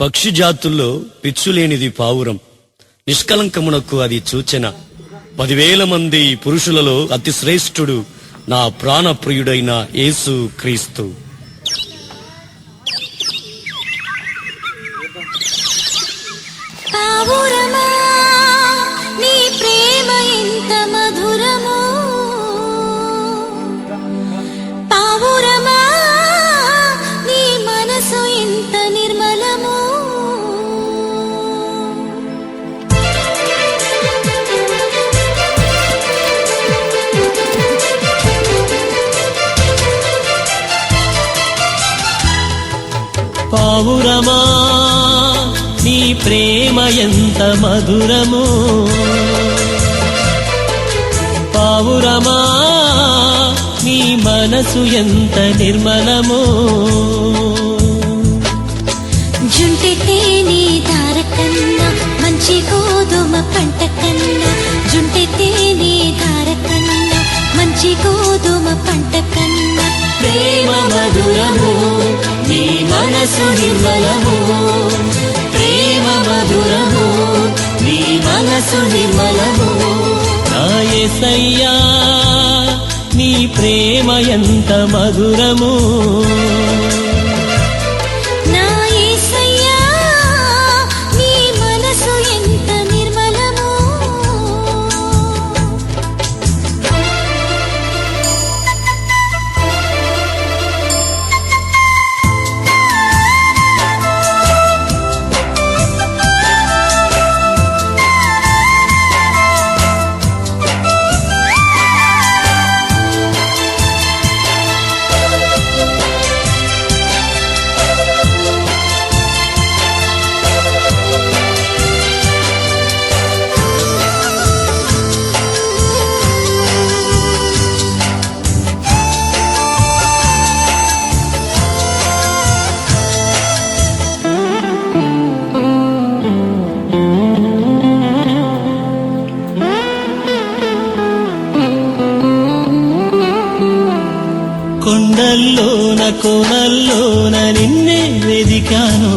పక్షి జాతుల్లో పిచ్చులేనిది పావురం, నిష్కలంకమునకు అది సూచన. 10,000 మంది పురుషులలో అతి శ్రేష్ఠుడు నా ప్రాణప్రియుడైన యేసు క్రీస్తు. పావురమా నీ ప్రేమ ఎంత మధురమో, పావురమా నీ మనసు ఎంత నిర్మలమో. పావురమా నీ ప్రేమ ఎంత మధురమో, పావురమా నీ మనసు ఎంత నిర్మలమో. జుంటి తేనె ధార కన్నా మంచి గోధుమ పంట కన్నా, జుంటి తేనె ధార కన్నా మంచి గోధుమ పంట కన్నా ప్రేమ మధురమో నీ మనసు నిర్మలమో, ప్రేమ మధురమో నీ మనసు నిర్మలమో. నా యేసయ్యా నీ ప్రేమ ఎంత మధురమో, నా యేసయ్యా నీ మనసు ఎంత నిర్మలమో. కొండల్లోన కోనల్లోన నిన్నే వెదికాను,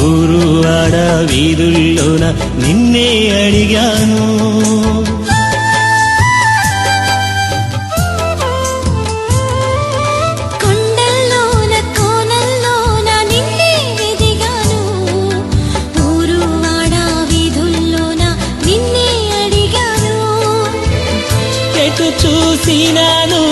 ఊరు ఆడ వీధుల్లోన నిన్నే అడిగాను. కొండల్లోన కోనల్లోన నిన్నే వెదిగాను, ఊరు వాడ వీధుల్లోన నిన్నే అడిగాను. ఎటు చూసినాను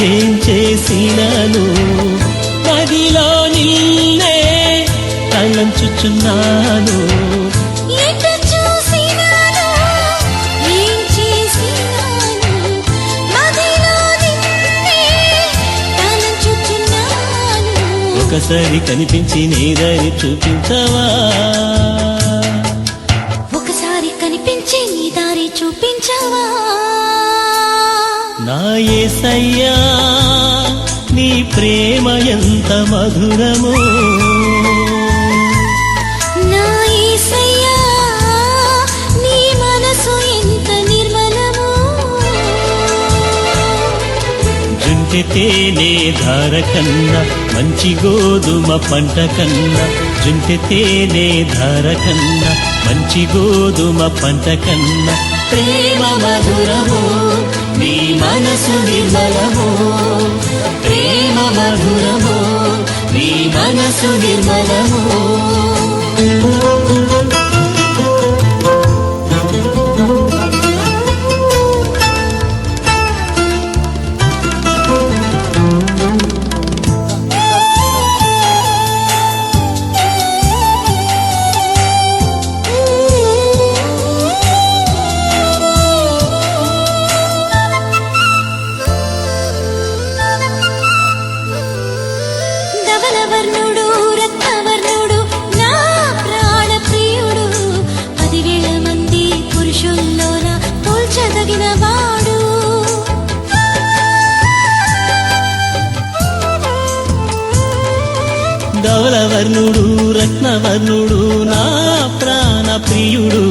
ఏం చేసినాను, నదిలో నిన్నే తలంచుచున్నాను. ఎటు చూసినాను ఏం చేసినాను, మదిలో నిన్నే తలంచుచున్నాను. ఒకసారి కనిపించి నీదని చూపించవా, ఒకసారి కనిపించి నీ దారి చూపించవా. నా యేసయ్యా నీ ప్రేమ ఎంత మధురమో, నా యేసయ్యా నీ మనసు ఎంత నిర్మలమో. జుంటి తేనె ధార కన్నా మంచి గోధుమ పంట కన్నా, జుంటి తేనె ధార కన్నా మంచి గోధుమ పంట కన్నా ప్రేమ మధురమో నీ మనసు నిర్మలమో, ప్రేమ మధురమో నీ మనసు నిర్మలమో. ధవలవర్ణుడు రత్నవర్ణుడు నా ప్రాణ ప్రియుడు, 10,000 మంది పురుషుల్లోన పోల్చదగిన వాడు. ధవలవర్ణుడు రత్నవర్ణుడు నా ప్రాణ ప్రియుడు,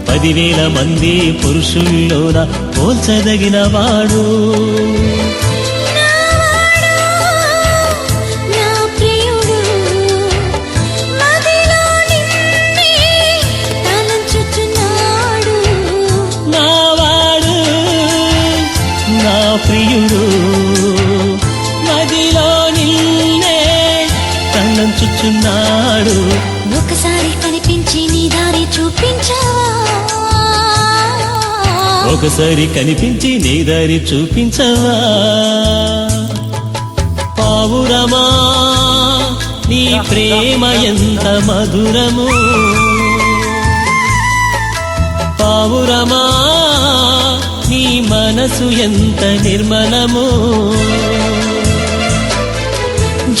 10,000 మంది పురుషుల్లోన పోల్చదగిన వాడు. నా ప్రియుడు ప్రియుడు నదిలో నిన్నే తలంచుచున్నాడు. ఒకసారి కనిపించి నీ దారి చూపించావా, ఒకసారి కనిపించి నీ దారి చూపించవా. పావురమా నీ ప్రేమ ఎంత మధురము, పావురమా నీ మనసు ఎంత నిర్మలము.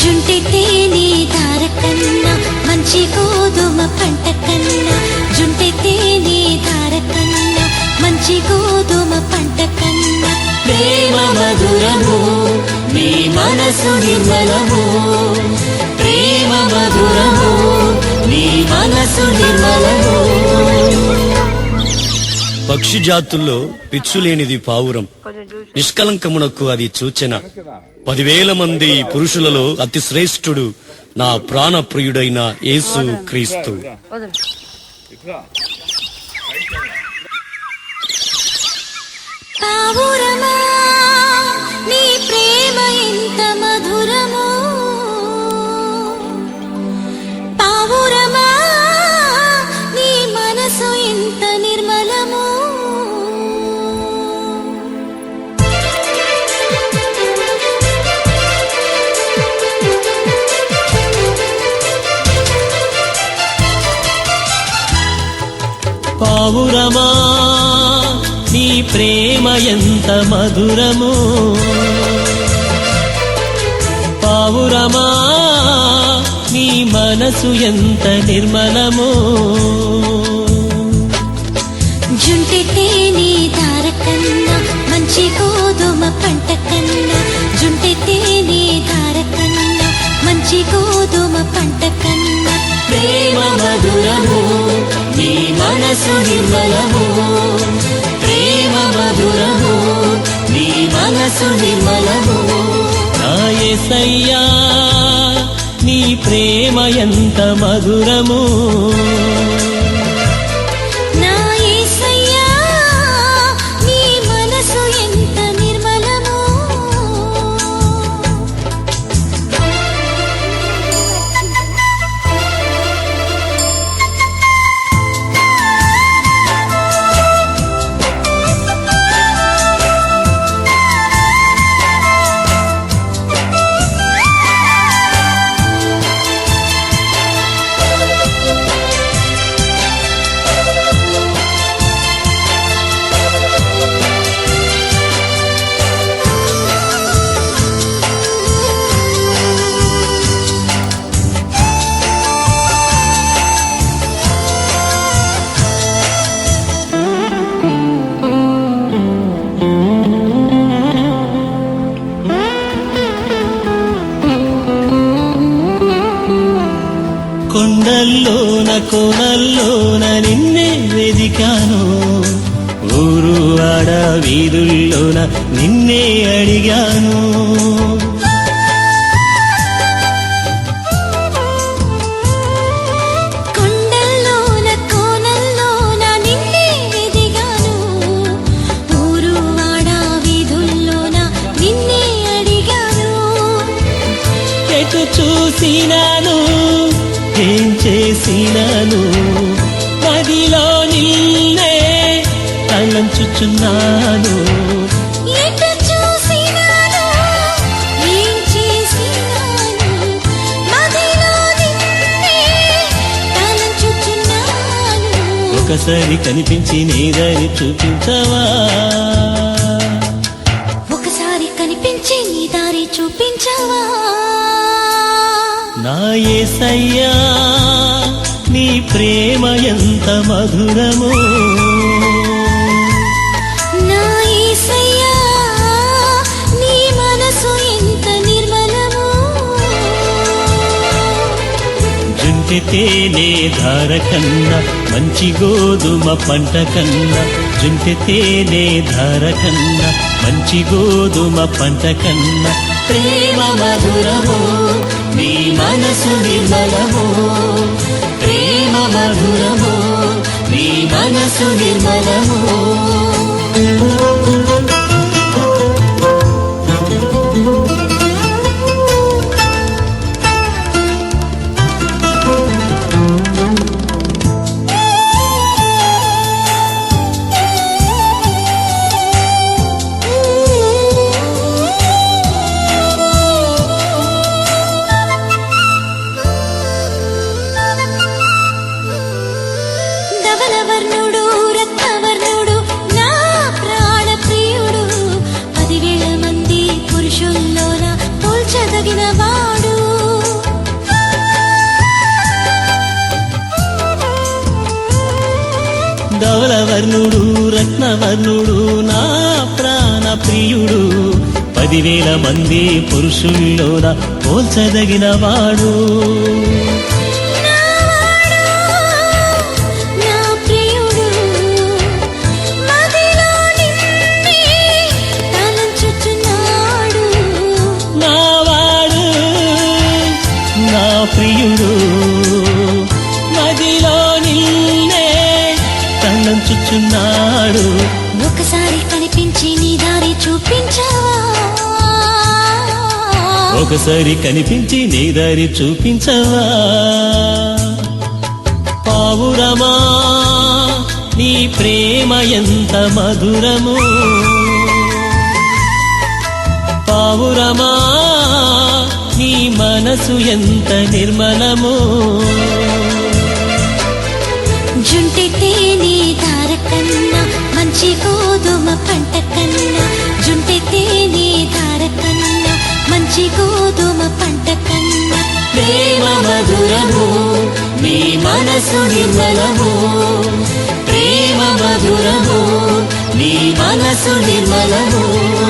జుంటెతే నీ దార కన్నా మంచి గోధుమ పంట కన్నా, జుంటెతే నీ దార కన్నా మంచి గోధుమ పంట కన్నా. ప్రేమ మధురము నీ మనసు నిర్మలము, ప్రేమ మధురము నీ మనసు నిర్మలము. పక్షి జాతుల్లో పిచ్చులేనిది పావురం, నిష్కలంకమునకు అది సూచన. 10,000 మంది పురుషులలో అతి శ్రేష్ఠుడు నా ప్రాణ ప్రియుడైన యేసు క్రీస్తు. పావురమా నీ ప్రేమ ఎంత మధురము, పావురమా నీ మనసు ఎంత నిర్మలము. పావురమా నీ ప్రేమ ఎంత మధురము, పావురమా నీ మనసు ఎంత నిర్మలము. జుంటెతే నీ దార కన్నా మంచి గోధుమ పంట కన్నా, జుంటెతే నీ దార కన్నా మంచి గోధుమ పంట కన్నా. ప్రేమ మధురము నీ మనసు నిర్మలము, ప్రేమ మధురము నీ మనసు నిర్మలము. నా యేసయ్యా నీ ప్రేమ ఎంత మధురము, నా యేసయ్యా నీ మనసు ఎంత నిర్మలము. కొండల్లోన కోనల్లోన నిన్నే వెదికాను, ఊరు ఆడ వీధుల్లోన నిన్నే అడిగాను. కొండల్లోన కోనల్లోన నిన్నే వెదిగాను, ఊరు వాడ వీధుల్లోన నిన్నే అడిగాను. ఎటు చూసినాను ఏం చేసినాను, నదిలో నిన్నే తలంచుచున్నాను. ఎటు చూసినాను ఏం చేసినాను, మదిలో నిన్నే తలంచుచున్నాను. ఒకసారి కనిపించి నీ దారి చూపించవా, ఒకసారి కనిపించి నీ దారి చూపించవా. నా యేసయ్యా నీ ప్రేమ ఎంత మధురము, నా యేసయ్యా నీ మనసు ఎంత నిర్మలము. జుంటెతే నే ధార కన్నా మంచి గోధుమ పంట కన్నా, జుంటెతే నే ధార కన్నా మంచి గోధుమ పంట కన్నా. ప్రేమ మధురము నీ మనసు నిర్మలము, ప్రేమ మధురము నీ మనసు నిర్మలము. వర్ణుడు రత్నవర్ణుడు నా ప్రాణ ప్రియుడు 10,000 మంది పురుషుల్లోన పోల్చదగిన వాడు నా ప్రియుడు మదిలో నిన్నే తలంచుచున్నాడు నావాడు నా ప్రియుడు మదిలో నిన్నే తలంచుచున్నాడు ఒకసారి కనిపించి నీ దారి చూపించావా ఒకసారి కనిపించి నీ దారి చూపించవా పావురమా నీ ప్రేమ ఎంత మధురము పావురమా నీ మనసు ఎంత నిర్మలము జుంటెతే నీ దార కన్నా మంచి గోధుమ పంట కన్నా జుంటెతే నీ దార కన్నా మంచి గోధుమ పంట కన్నా ప్రేమ మధురము నీ మనసు నిర్మలము ప్రేమ మధురము నీ మనసు నిర్మలము